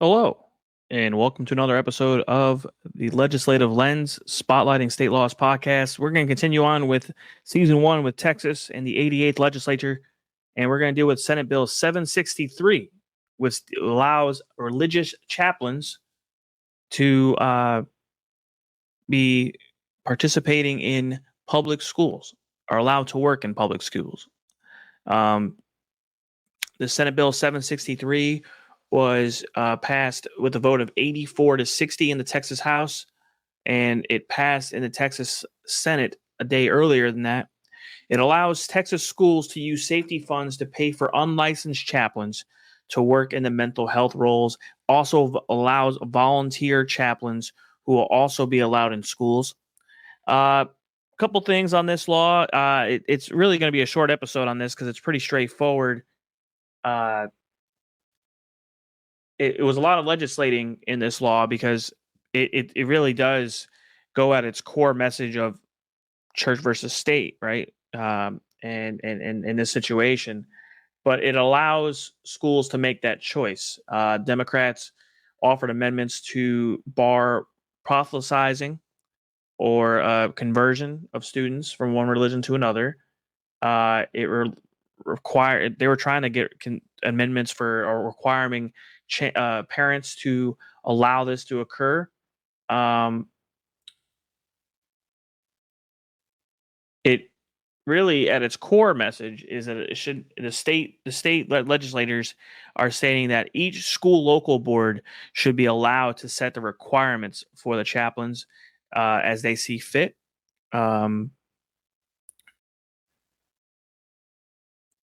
Hello, and welcome to another episode of the Legislative Lens Spotlighting State Laws podcast. We're going to continue on with season one with Texas and the 88th legislature, and we're going to deal with Senate Bill 763, which allows religious chaplains to be participating in public schools, are allowed to work in public schools. Um, the Senate Bill 763 was passed with a vote of 84 to 60 in the Texas House, and it passed in the Texas Senate a day earlier than that. It allows Texas schools to use safety funds to pay for unlicensed chaplains to work in the mental health roles. Also allows volunteer chaplains who will also be allowed in schools. A couple things on this law. It's really going to be a short episode on this because it's pretty straightforward. Uh, it was a lot of legislating in this law because it really does go at its core message of church versus state, right? And in this situation, but it allows schools to make that choice. Democrats offered amendments to bar proselytizing or conversion of students from one religion to another. They were trying to get amendments for or requiring parents to allow this to occur. It really, at its core message, is that it should the state legislators are stating that each school local board should be allowed to set the requirements for the chaplains as they see fit.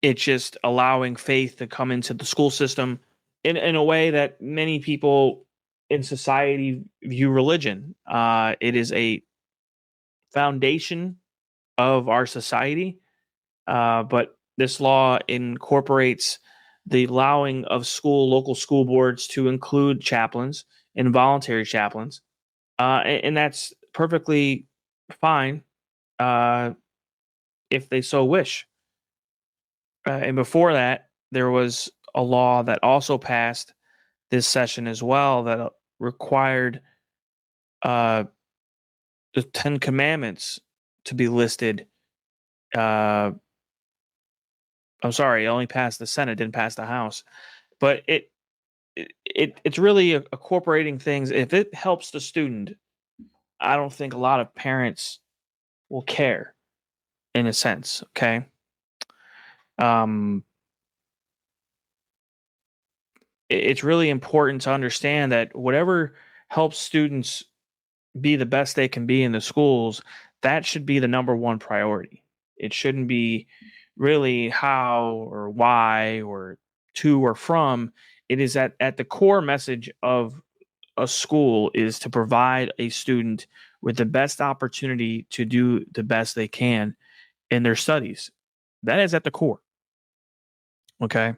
It's just allowing faith to come into the school system in a way that many people in society view religion. It is a foundation of our society, but this law incorporates the allowing of local school boards to include chaplains and voluntary chaplains, and that's perfectly fine if they so wish. And before that, there was a law that also passed this session as well that required the 10 Commandments to be listed. I'm sorry, it only passed the Senate, didn't pass the House. But it's really incorporating things. If it helps the student, I don't think a lot of parents will care, in a sense. Okay. Um, it's really important to understand that whatever helps students be the best they can be in the schools, that should be the number one priority. It shouldn't be really how or why or to or from. It is at the core message of a school is to provide a student with the best opportunity to do the best they can in their studies. That is at the core. Okay.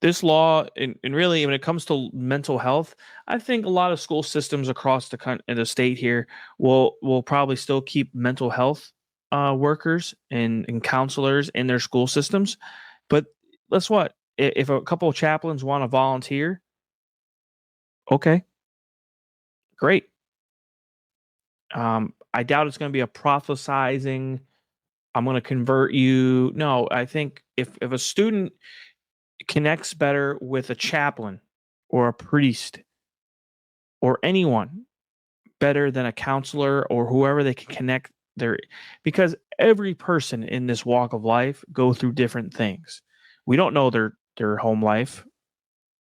This law, and really, when it comes to mental health, I think a lot of school systems across the state here will probably still keep mental health workers and counselors in their school systems. But guess what? If a couple of chaplains want to volunteer, okay, great. I doubt it's going to be a prophesizing. I'm going to convert you. No, I think if a student connects better with a chaplain or a priest or anyone better than a counselor or whoever they can connect their, because every person in this walk of life go through different things. We don't know their home life.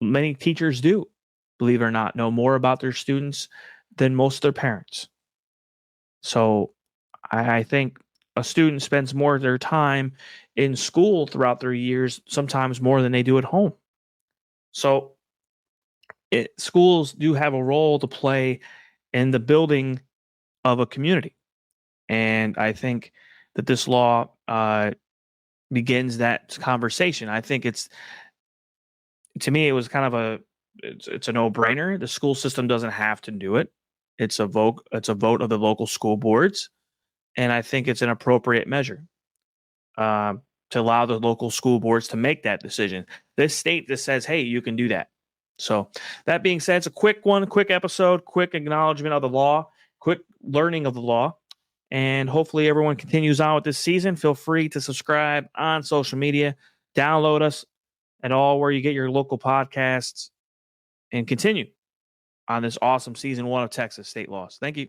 Many teachers do, believe it or not, know more about their students than most of their parents. So I think a student spends more of their time in school throughout their years, sometimes more than they do at home. So schools do have a role to play in the building of a community. And I think that this law begins that conversation. I think to me, it was kind of it's a no brainer. The school system doesn't have to do it. It's a vote of the local school boards. And I think it's an appropriate measure to allow the local school boards to make that decision. This state that says, hey, you can do that. So that being said, it's a quick one, quick episode, quick acknowledgement of the law, quick learning of the law. And hopefully everyone continues on with this season. Feel free to subscribe on social media, download us at all where you get your local podcasts, and continue on this awesome season 1 of Texas State Laws. Thank you.